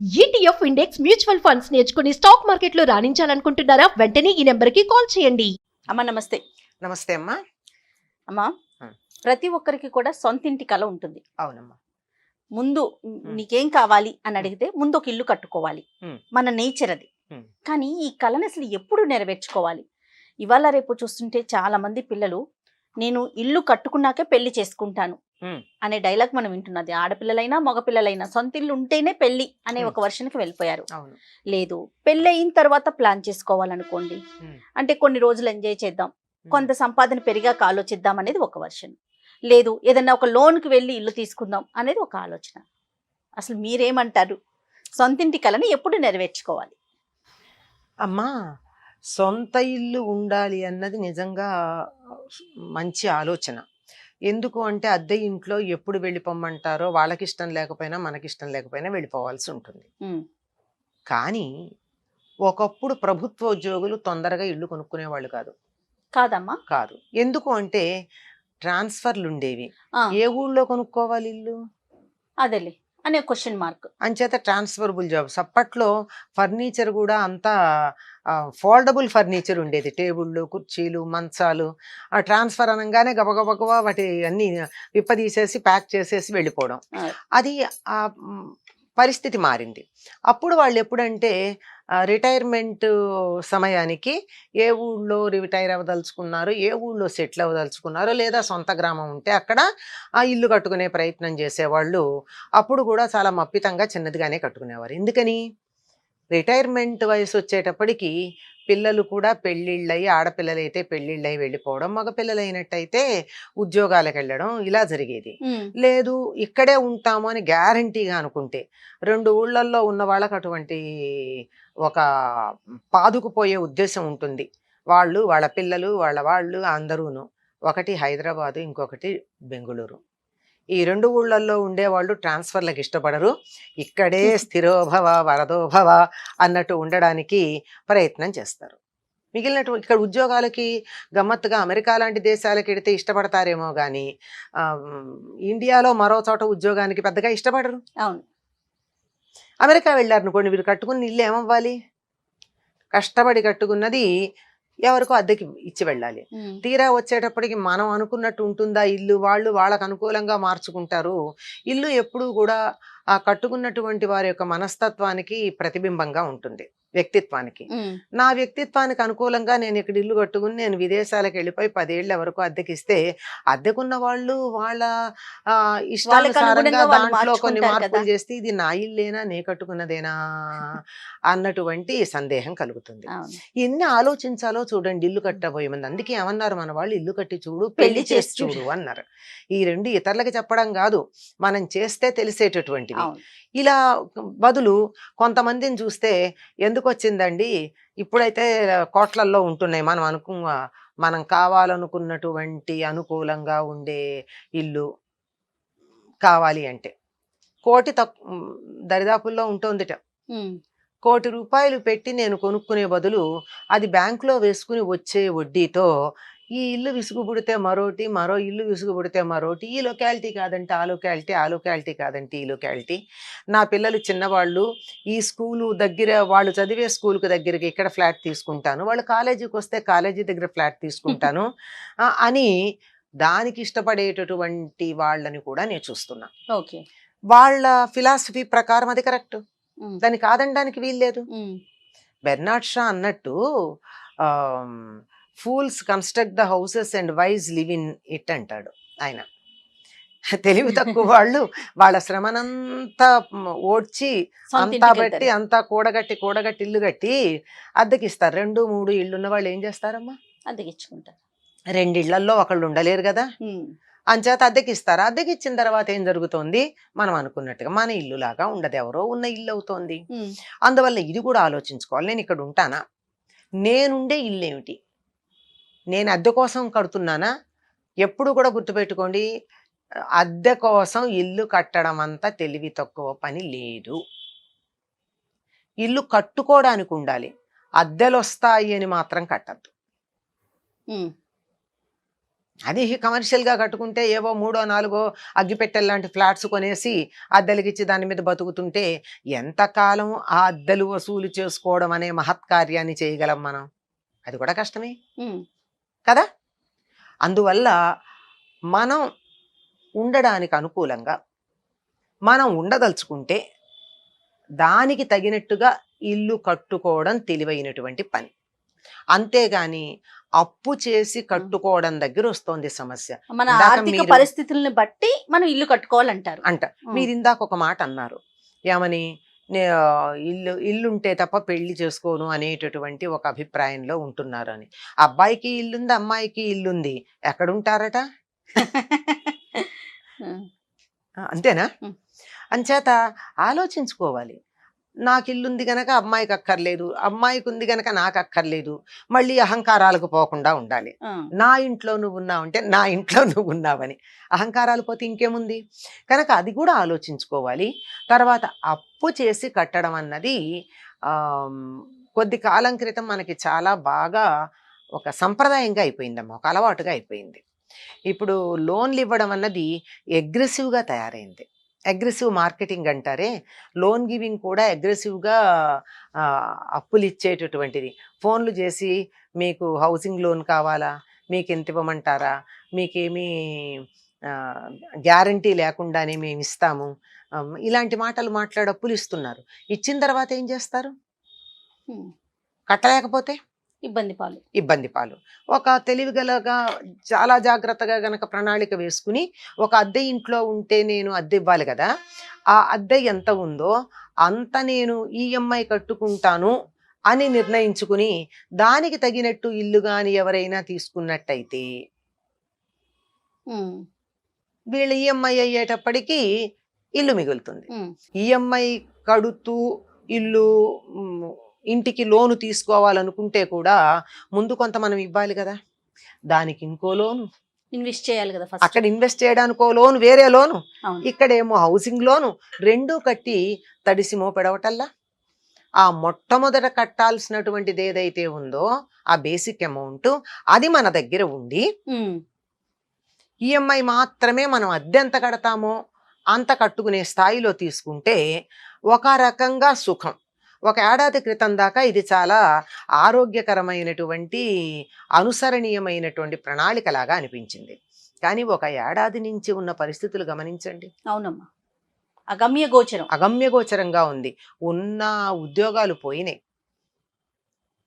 ETF index mutual funds నేర్చుకుని stock మార్కెట్లో రాణించాలనుకుంటున్నారా? వెంటనే ఈ నెంబర్కి కాల్ చేయండి. అమ్మ నమస్తే. నమస్తే అమ్మా. అమ్మా, ప్రతి ఒక్కరికి కూడా సొంతింటి కల ఉంటుంది. అవునమ్మా. ముందు నీకేం కావాలి అని అడిగితే ముందు ఒక ఇల్లు కట్టుకోవాలి. మన నేచర్ అది. కానీ ఈ కళను అసలు ఎప్పుడు నెరవేర్చుకోవాలి? ఇవాళ రేపు చూస్తుంటే చాలా మంది పిల్లలు నేను ఇల్లు కట్టుకున్నాకే పెళ్లి చేసుకుంటాను అనే డైలాగ్ మనం వింటున్నది. ఆడపిల్లలైనా మగపిల్లలైనా సొంత ఇల్లు ఉంటేనే పెళ్లి అనే ఒక వర్షన్కి వెళ్ళిపోయారు. లేదు, పెళ్లి అయిన తర్వాత ప్లాన్ చేసుకోవాలనుకోండి, అంటే కొన్ని రోజులు ఎంజాయ్ చేద్దాం, కొంత సంపాదన పెరిగాక ఆలోచిద్దాం అనేది ఒక వర్షన్. లేదు, ఏదన్నా ఒక లోన్కి వెళ్ళి ఇల్లు తీసుకుందాం అనేది ఒక ఆలోచన. అసలు మీరేమంటారు? సొంతింటి కళని ఎప్పుడు నెరవేర్చుకోవాలి? అమ్మా, సొంత ఇల్లు ఉండాలి అన్నది నిజంగా మంచి ఆలోచన. ఎందుకు అంటే అద్దె ఇంట్లో ఎప్పుడు వెళ్ళిపోమ్మంటారో వాళ్ళకి ఇష్టం లేకపోయినా మనకిష్టం లేకపోయినా వెళ్ళిపోవాల్సి ఉంటుంది. కానీ ఒకప్పుడు ప్రభుత్వ ఉద్యోగులు తొందరగా ఇల్లు కొనుక్కునేవాళ్ళు కాదు. కాదమ్మా? కాదు. ఎందుకు అంటే ట్రాన్స్ఫర్లు ఉండేవి. ఏ ఊళ్ళో కొనుక్కోవాలి ఇల్లు? అదేలే అనే క్వశ్చన్ మార్క్. అంచేత ట్రాన్స్ఫరబుల్ జాబ్స్. అప్పట్లో ఫర్నిచర్ కూడా అంతా ఫోల్డబుల్ ఫర్నిచర్ ఉండేది. టేబుళ్ళు, కుర్చీలు, మంచాలు. ఆ ట్రాన్స్ఫర్ అనగానే గబగబగబా వాటి అన్ని విప్పదీసేసి ప్యాక్ చేసేసి వెళ్ళిపోవడం. అది ఆ పరిస్థితి మారింది. అప్పుడు వాళ్ళు ఎప్పుడంటే రిటైర్మెంట్ సమయానికి ఏ ఊళ్ళో రిటైర్ అవ్వదలుచుకున్నారో, ఏ ఊళ్ళో సెటిల్ అవ్వదలుచుకున్నారో, లేదా సొంత గ్రామం ఉంటే అక్కడ ఆ ఇల్లు కట్టుకునే ప్రయత్నం చేసేవాళ్ళు. అప్పుడు కూడా చాలా మప్పితంగా చిన్నదిగానే కట్టుకునేవారు. ఎందుకని? రిటైర్మెంట్ వయసు వచ్చేటప్పటికి పిల్లలు కూడా పెళ్ళిళ్ళయి, ఆడపిల్లలైతే పెళ్ళిళ్ళయి వెళ్ళిపోవడం, మగపిల్లలైనట్టయితే ఉద్యోగాలకు వెళ్ళడం, ఇలా జరిగేది. లేదు, ఇక్కడే ఉంటాము అని గ్యారంటీగా అనుకుంటే 2 ఊళ్ళల్లో ఉన్న వాళ్ళకి అటువంటి ఒక పాదుకుపోయే ఉద్దేశం ఉంటుంది. వాళ్ళు, వాళ్ళ పిల్లలు, వాళ్ళు అందరూను. ఒకటి హైదరాబాదు, ఇంకొకటి బెంగుళూరు. ఈ 2 ఊళ్ళల్లో ఉండేవాళ్ళు ట్రాన్స్ఫర్లకు ఇష్టపడరు. ఇక్కడే స్థిరోభవ వరదోభవ అన్నట్టు ఉండడానికి ప్రయత్నం చేస్తారు. మిగిలినట్టు ఇక్కడ ఉద్యోగాలకి గమ్మత్తుగా అమెరికా లాంటి దేశాలకు వెడితే ఇష్టపడతారేమో కానీ ఇండియాలో మరో చోట ఉద్యోగానికి పెద్దగా ఇష్టపడరు. అవును. అమెరికా వెళ్ళారనుకోండి, వీరు కట్టుకున్న ఇల్లు ఏమవ్వాలి? కష్టపడి కట్టుకున్నది ఎవరికో అద్దెకి ఇచ్చి వెళ్ళాలి. తీరా వచ్చేటప్పటికి మనం అనుకున్నట్టు ఉంటుందా ఇల్లు? వాళ్ళు వాళ్ళకు అనుకూలంగా మార్చుకుంటారు. ఇల్లు ఎప్పుడూ కూడా ఆ కట్టుకున్నటువంటి వారి యొక్క మనస్తత్వానికి ప్రతిబింబంగా ఉంటుంది, వ్యక్తిత్వానికి. నా వ్యక్తిత్వానికి అనుకూలంగా నేను ఇక్కడ ఇల్లు కట్టుకుని నేను విదేశాలకు వెళ్ళిపోయి 10 ఏళ్ళ వరకు అద్దెకిస్తే అద్దెకున్న వాళ్ళు వాళ్ళ ఇష్టానుసారంగా దాంట్లో కొన్ని మార్పులు చేస్తే ఇది నా ఇల్లేనా, నే కట్టుకున్నదేనా అన్నటువంటి సందేహం కలుగుతుంది. ఎన్ని ఆలోచించాలో చూడండి ఇల్లు కట్టబోయే మంది. అందుకే ఏమన్నారు మన వాళ్ళు? ఇల్లు కట్టి చూడు, పెళ్లి చేసి చూడు అన్నారు. ఈ 2 ఇతరులకి చెప్పడం కాదు, మనం చేస్తే తెలిసేటటువంటివి. ఇలా బదులు కొంతమందిని చూస్తే ఎందుకు వచ్చిందండి, ఇప్పుడైతే కోట్లల్లో ఉంటున్నాయి, మనం కావాలనుకున్నటువంటి అనుకూలంగా ఉండే ఇల్లు కావాలి అంటే కోటి దరిదాపుల్లో ఉంటుందిట. 1 కోటి రూపాయలు పెట్టి నేను కొనుక్కునే బదులు అది బ్యాంకులో వేసుకుని వచ్చే వడ్డీతో ఈ ఇల్లు విసుగుబుడితే మరోటి, మరో ఇల్లు విసుగుబుడితే మరోటి, ఈ లొకాలిటీ కాదంటే ఆ లొకాలిటీ, ఆ లొకాలిటీ కాదంటే ఈ లొకాలిటీ, నా పిల్లలు చిన్నవాళ్ళు, ఈ స్కూలు దగ్గర వాళ్ళు చదివే స్కూల్కి దగ్గరికి ఇక్కడ ఫ్లాట్ తీసుకుంటాను, వాళ్ళు కాలేజీకి వస్తే కాలేజీ దగ్గర ఫ్లాట్ తీసుకుంటాను అని దానికి ఇష్టపడేటటువంటి వాళ్ళని కూడా నేను చూస్తున్నా. ఓకే, వాళ్ళ ఫిలాసఫీ ప్రకారం అది కరెక్ట్, దాన్ని కాదనడానికి వీల్లేదు. బెర్నాడ్ షా అన్నట్టు fools construct the houses and wise live in it అంటాడు ఆయన. తెలివి తక్కువ వాళ్ళు వాళ్ళ శ్రమనంతా ఓడ్చి అంతా బట్టి అంతా కూడగట్టి ఇల్లు కట్టి అద్దెకిస్తారు. 2, 3 ఇళ్ళున్న వాళ్ళు ఏం చేస్తారమ్మా? అద్దెకిచ్చుకుంటారు. 2 ఇళ్లల్లో ఒకళ్ళు ఉండలేరు కదా, అంచేత అద్దెకిస్తారు. అద్దెకిచ్చిన తర్వాత ఏం జరుగుతోంది? మనం అనుకున్నట్టుగా మన ఇల్లు లాగా ఉండదు, ఎవరో ఉన్న ఇల్లు అవుతోంది. అందువల్ల ఇది కూడా ఆలోచించుకోవాలి. నేను ఇక్కడ ఉంటానా? నేనుండే ఇల్లు ఏమిటి? నేను అద్దె కోసం కడుతున్నానా? ఎప్పుడు కూడా గుర్తుపెట్టుకోండి, అద్దె కోసం ఇల్లు కట్టడం అంతా తెలివి తక్కువ పని లేదు. ఇల్లు కట్టుకోవడానికి ఉండాలి, అద్దెలు వస్తాయి అని మాత్రం కట్టద్దు. అది కమర్షియల్ గా కట్టుకుంటే ఏవో 3 4 అగ్గిపెట్టెల లాంటి ఫ్లాట్స్ కొనేసి అద్దెలకిచ్చి దాని మీద బతుకుతుంటే ఎంతకాలం ఆ అద్దెలు వసూలు చేసుకోవడం అనే మహత్కార్యాన్ని చేయగలం మనం? అది కూడా కష్టమే కదా. అందువల్ల మనం ఉండడానికి అనుకూలంగా మనం ఉండదలుచుకుంటే దానికి తగినట్టుగా ఇల్లు కట్టుకోవడం తెలివైనటువంటి పని. అంతేగాని అప్పు చేసి కట్టుకోవడం దగ్గర వస్తోంది సమస్య. మన ఇందాక ఆర్థిక మీరు పరిస్థితుల్ని బట్టి మనం ఇల్లు కట్టుకోవాలంటారు. అంట మీరు ఇందాక ఒక మాట అన్నారు, ఏమని? ఇల్లుంటే తప్ప పెళ్లి చేసుకోను అనేటటువంటి ఒక అభిప్రాయంలో ఉంటున్నారు అని. అబ్బాయికి ఇల్లుంది, అమ్మాయికి ఇల్లుంది, ఎక్కడుంటారట? అంతేనా? అంచేత ఆలోచించుకోవాలి. నాకు ఇల్లుంది గనక అమ్మాయికి అక్కర్లేదు, అమ్మాయికి ఉంది గనక నాకు అక్కర్లేదు. మళ్ళీ అహంకారాలకు పోకుండా ఉండాలి. నా ఇంట్లో నువ్వు ఉన్నావంటే నా ఇంట్లో నువ్వు ఉన్నావని. అహంకారాలు పోతే ఇంకేముంది? కనుక అది కూడా ఆలోచించుకోవాలి. తర్వాత అప్పు చేసి కట్టడం అన్నది కొద్ది కాలం క్రితం మనకి చాలా బాగా ఒక సంప్రదాయంగా అయిపోయిందమ్మా, ఒక అలవాటుగా అయిపోయింది. ఇప్పుడు లోన్లు ఇవ్వడం అన్నది అగ్రెసివ్గా తయారైంది. అగ్రెసివ్ మార్కెటింగ్ అంటారే, లోన్ గివింగ్ కూడా అగ్రెసివ్గా అప్పులు ఇచ్చేటటువంటిది. ఫోన్లు చేసి మీకు హౌసింగ్ లోన్ కావాలా, మీకు ఎంత ఇవ్వమంటారా, మీకేమీ గ్యారంటీ లేకుండానే మేము ఇస్తాము, ఇలాంటి మాటలు మాట్లాడి అప్పులు ఇస్తున్నారు. ఇచ్చిన తర్వాత ఏం చేస్తారు? కట్టలేకపోతే ఇబ్బంది పాలు. ఒక తెలివిగలగా చాలా జాగ్రత్తగా గనక ప్రణాళిక వేసుకుని ఒక అద్దె ఇంట్లో ఉంటే నేను అద్దె ఇవ్వాలి కదా, ఆ అద్దె ఎంత ఉందో అంత నేను ఈఎంఐ కట్టుకుంటాను అని నిర్ణయించుకుని దానికి తగినట్టు ఇల్లు గాని ఎవరైనా తీసుకున్నట్టయితే వీళ్ళు ఈఎంఐ అయ్యేటప్పటికీ ఇల్లు మిగులుతుంది. ఈఎంఐ కడుతూ ఇల్లు ఇంటికి లోను తీసుకోవాలనుకుంటే కూడా ముందు కొంత మనం ఇవ్వాలి కదా, దానికి ఇంకో లోను ఇన్వెస్ట్ చేయాలి కదా. అక్కడ ఇన్వెస్ట్ చేయడానికో లోను, వేరే లోను, ఇక్కడేమో హౌసింగ్ లోను, రెండూ కట్టి తడిసిమో పెడవటల్లా ఆ మొట్టమొదట కట్టాల్సినటువంటిది ఏదైతే ఉందో ఆ బేసిక్ అమౌంట్ అది మన దగ్గర ఉండి ఈఎంఐ మాత్రమే మనం అద్దె ఎంత కడతామో అంత కట్టుకునే స్థాయిలో తీసుకుంటే ఒక రకంగా సుఖం. ఒక ఏడాది క్రితం దాకా ఇది చాలా ఆరోగ్యకరమైనటువంటి అనుసరణీయమైనటువంటి ప్రణాళికలాగా అనిపించింది. కానీ ఒక ఏడాది నుంచి ఉన్న పరిస్థితులు గమనించండి. అవునమ్మా, అగమ్యగోచరంగా ఉంది. ఉన్న ఉద్యోగాలు పోయినాయి.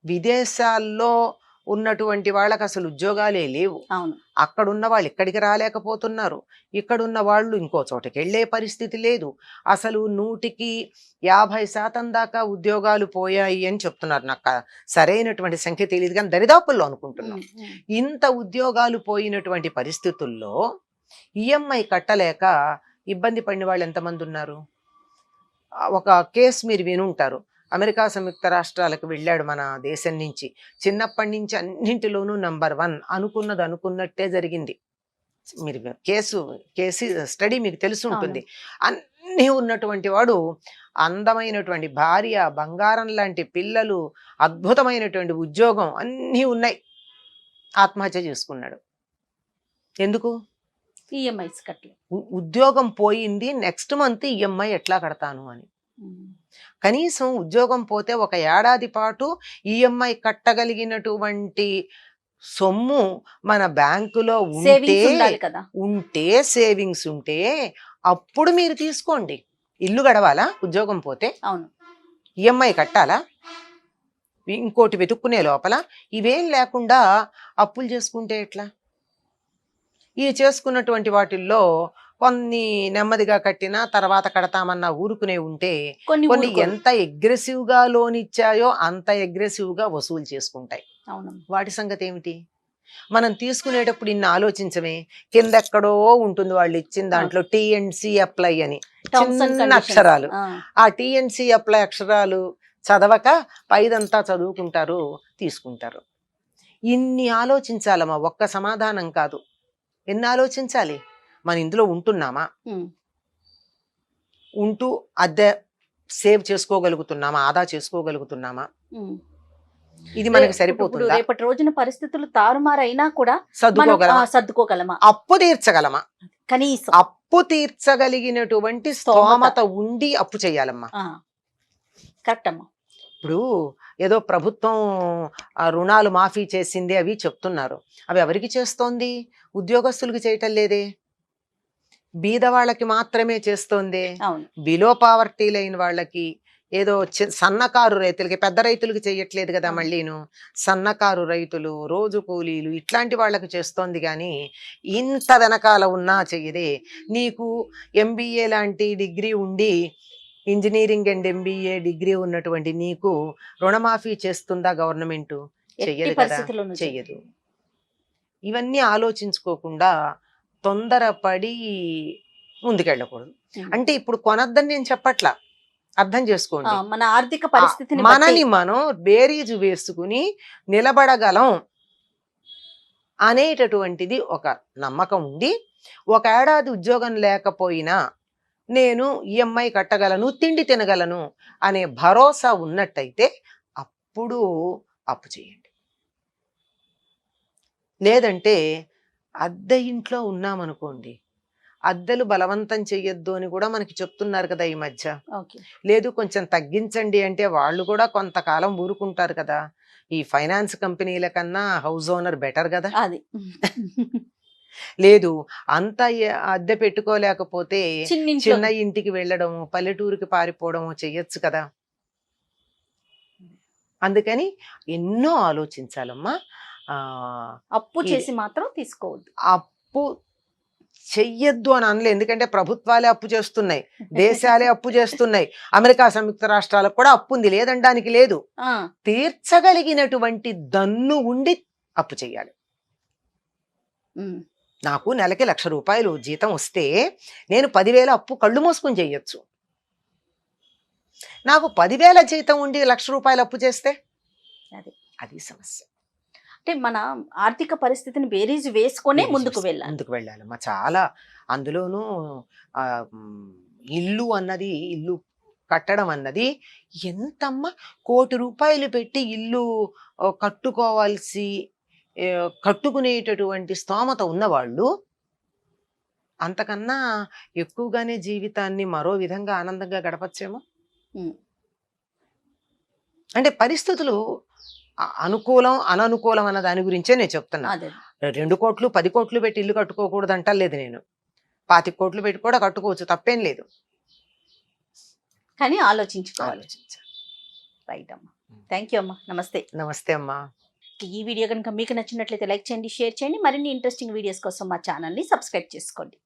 విదేశాల్లో ఉన్నటువంటి వాళ్ళకి అసలు ఉద్యోగాలే లేవు. అక్కడున్న వాళ్ళు ఇక్కడికి రాలేకపోతున్నారు, ఇక్కడున్న వాళ్ళు ఇంకో చోటకి వెళ్ళే పరిస్థితి లేదు. అసలు 100% దాకా ఉద్యోగాలు పోయాయి అని చెప్తున్నారు. నాకు సరైనటువంటి సంఖ్య తెలియదు కానీ దరిదాపుల్లో అనుకుంటున్నాం. ఇంత ఉద్యోగాలు పోయినటువంటి పరిస్థితుల్లో ఈఎంఐ కట్టలేక ఇబ్బంది పడిన వాళ్ళు ఎంతమంది ఉన్నారు? ఒక కేసు మీరు వినుంటారు. అమెరికా సంయుక్త రాష్ట్రాలకు వెళ్ళాడు మన దేశం నుంచి. చిన్నప్పటి నుంచి అన్నింటిలోనూ నంబర్ 1, అనుకున్నది అనుకున్నట్టే జరిగింది. మీరు కేసు స్టడీ మీకు తెలిసి ఉంటుంది. అన్నీ ఉన్నటువంటి వాడు, అందమైనటువంటి భార్య, బంగారం లాంటి పిల్లలు, అద్భుతమైనటువంటి ఉద్యోగం అన్నీ ఉన్నాయి. ఆత్మహత్య చేసుకున్నాడు. ఎందుకు? ఈఎంఐస్ కట్టలేదు. ఉద్యోగం పోయింది, నెక్స్ట్ మంత్ ఈఎంఐ ఎట్లా కడతాను అని. కనీసం ఉద్యోగం పోతే ఒక ఏడాది పాటు ఈఎంఐ కట్టగలిగినటువంటి సొమ్ము మన బ్యాంకులో ఉంటే సేవింగ్స్ ఉంటే అప్పుడు మీరు తీసుకోండి. ఇల్లు గడవాలా? ఉద్యోగం పోతే ఈఎంఐ కట్టాలా? ఇంకోటి వెతుక్కునే లోపల ఇవేం లేకుండా అప్పులు చేసుకుంటే ఎట్లా? ఈ చేసుకున్నటువంటి వాటిల్లో కొన్ని నెమ్మదిగా కట్టినా తర్వాత కడతామన్నా ఊరుకునే ఉంటే కొన్ని ఎంత అగ్రెసివ్ గా లోన్ ఇచ్చాయో అంత అగ్రెసివ్ గా వసూలు చేసుకుంటాయి. వాటి సంగతి ఏమిటి? మనం తీసుకునేటప్పుడు ఇన్ని ఆలోచించమే. కిందెక్కడో ఉంటుంది వాళ్ళు ఇచ్చిన దాంట్లో టీఎన్సీ అప్లై అని చిన్న అక్షరాలు. ఆ టీఎన్సీ అప్లై అక్షరాలు చదవక పైదంతా చదువుకుంటారు, తీసుకుంటారు. ఇన్ని ఆలోచించాలమ్మా, ఒక్క సమాధానం కాదు. ఎన్ని ఆలోచించాలి? మన ఇందులో ఉంటున్నామా? ఉంటూ అద్దె సేవ్ చేసుకోగలుగుతున్నామా? ఆదా చేసుకోగలుగుతున్నామా? ఇది మనకి ఇప్పుడు సరిపోతుందా? రేపటి రోజున పరిస్థితులు తారుమారైనా కూడా మనం సర్దుకోగలమా? సర్దుకోగలమా? అప్పు తీర్చగలమా? కనీసం అప్పు తీర్చగలిగినటువంటి స్తోమత ఉండి అప్పు చేయాలమ్మా. కరెక్ట్ అమ్మా. ఇప్పుడు ఏదో ప్రభుత్వం రుణాలు మాఫీ చేసింది అవి చెప్తున్నారు. అవి ఎవరికి చేస్తోంది? ఉద్యోగస్తులకి చేయటం లేదే, బీద వాళ్ళకి మాత్రమే చేస్తోంది. అవును. బిలో పావర్టీ లైన్ వాళ్ళకి, ఏదో సన్నకారు రైతులకి, పెద్ద రైతులకి చేయట్లేదు కదా. అవును. మళ్ళీను సన్నకారు రైతులు, రోజు కూలీలు ఇట్లాంటి వాళ్ళకి చేస్తోంది. కానీ ఇంత వెనకాల ఉన్నా చెయ్యదే. నీకు ఎంబీఏ లాంటి డిగ్రీ ఉండి, ఇంజనీరింగ్ అండ్ ఎంబీఏ డిగ్రీ ఉన్నటువంటి నీకు రుణమాఫీ చేస్తుందా గవర్నమెంట్? ఎట్టి చెయ్యదు కదా, పరిస్థితుల్లోనూ చెయ్యదు. ఇవన్నీ ఆలోచించుకోకుండా తొందరపడి ముందుకెళ్ళకూడదు. అంటే ఇప్పుడు కొనద్దని నేను చెప్పట్లా, అర్థం చేసుకోండి. మన ఆర్థిక పరిస్థితిని మనని మనం బేరీజు వేసుకుని నిలబడగలం అనేటటువంటిది ఒక నమ్మకం ఉండి, ఒక ఏడాది ఉద్యోగం లేకపోయినా నేను ఈఎంఐ కట్టగలను, తిండి తినగలను అనే భరోసా ఉన్నట్టయితే అప్పుడు అప్పు చేయండి. లేదంటే అద్దె ఇంట్లో ఉన్నామనుకోండి, అద్దెలు బలవంతం చెయ్యొద్దు అని కూడా మనకి చెప్తున్నారు కదా ఈ మధ్య. లేదు కొంచెం తగ్గించండి అంటే వాళ్ళు కూడా కొంతకాలం ఊరుకుంటారు కదా. ఈ ఫైనాన్స్ కంపెనీల కన్నా హౌస్ ఓనర్ బెటర్ కదా. అది లేదు అంత అద్దె పెట్టుకోలేకపోతే చిన్నింట్లో చిన్న ఇంటికి వెళ్ళడము, పల్లెటూరుకి పారిపోవడము చెయ్యొచ్చు కదా. అందుకని ఎన్నో ఆలోచించాలమ్మా. అప్పు చేసి మాత్రం తీసుకోవద్దు. అప్పు చెయ్యొద్దు అని అనలే, ఎందుకంటే ప్రభుత్వాలే అప్పు చేస్తున్నాయి, దేశాలే అప్పు చేస్తున్నాయి. అమెరికా సంయుక్త రాష్ట్రాలకు కూడా అప్పు ఉంది, లేదనడానికి లేదు. తీర్చగలిగినటువంటి దన్ను ఉండి అప్పు చెయ్యాలి. నాకు నెలకి 1,00,000 రూపాయలు జీతం వస్తే నేను 10,000 అప్పు కళ్ళు మూసుకుని చెయ్యొచ్చు. నాకు 10,000 జీతం ఉండి 1,00,000 రూపాయలు అప్పు చేస్తే అది సమస్య. అంటే మన ఆర్థిక పరిస్థితిని బేరీజు వేసుకొనే ముందుకు వెళ్ళాలమ్మా. చాలా అందులోనూ ఇల్లు అన్నది, ఇల్లు కట్టడం అన్నది ఎంతమ్మా, 1 కోటి రూపాయలు పెట్టి ఇల్లు కట్టుకునేటటువంటి స్తోమత ఉన్నవాళ్ళు అంతకన్నా ఎక్కువగానే జీవితాన్ని మరో విధంగా ఆనందంగా గడపచ్చేమో. అంటే పరిస్థితులు అనుకూలం అననుకూలం అన్న దాని గురించే నేను చెప్తున్నా. 2 కోట్లు 10 కోట్లు పెట్టి ఇల్లు కట్టుకోకూడదు అంటలేదు నేను. 25 కోట్లు పెట్టి కూడా కట్టుకోవచ్చు, తప్పేం లేదు. కానీ ఆలోచించాలి. రైట్ అమ్మా. థ్యాంక్ యూ అమ్మా. నమస్తే. నమస్తే అమ్మా. ఈ వీడియో కనుక మీకు నచ్చినట్లయితే లైక్ చేయండి, షేర్ చేయండి. మరిన్ని ఇంట్రెస్టింగ్ వీడియోస్ కోసం మా ఛానల్ని సబ్స్క్రైబ్ చేసుకోండి.